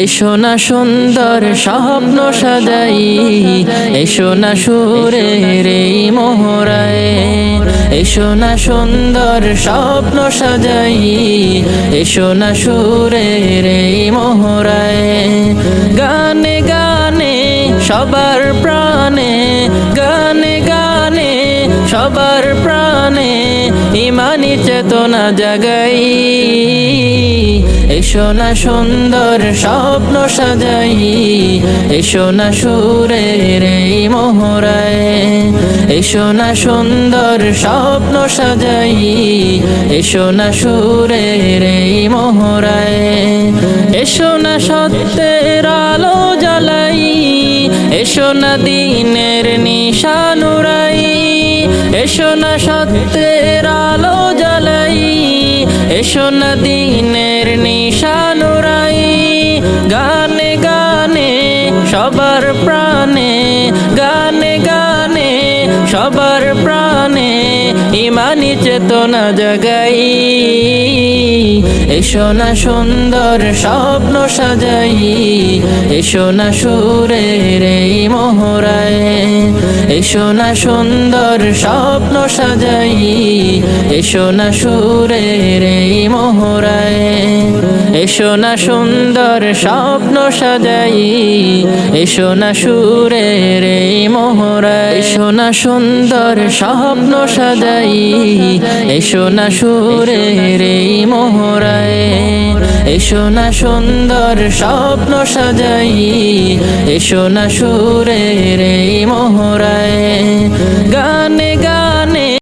এসো না সুন্দর স্বপ্ন সাজাই, এসো না সুরের এই মোহরায়। এসো না সুন্দর স্বপ্ন সাজাই, এসো না সুরের এই মোহরায়। গানে গানে সবার প্রাণে, গানে গানে সবার প্রাণে ইমানি চেতনা জাগাই। এসো না সুন্দর স্বপ্ন সাজাই, এসো না সুরের এই মোহরায়। এসো না সুন্দর স্বপ্ন সাজাই, এসো না সুরের এই মোহরায়। এসো না সত্যের আলো জ্বালাই, এসো না দিনের নিশান উড়াই। এসো না সত্যের আলো জ্বালাই, এসো না দিনের নিশান উড়াই। গানে গানে সবার প্রাণে, গানে গানে সবার প্রাণে ইমানি চেতনা জাগাই। এসো না সুন্দর স্বপ্ন সাজাই, এসো না সুরের এই মোহরায়। এসো না সুন্দর স্বপ্ন সাজাই, এসো না সুরের এই মোহরায়। এসো না সুন্দর স্বপ্ন সাজাই, এসো না সুরের এই মোহরায়। এসো না সুন্দর স্বপ্ন সাজাই, এসো না সুরের এই মোহরায়। এসো না সুন্দর স্বপ্ন সাজাই, এসো না সুরের এই মোহরায়। গানে গানে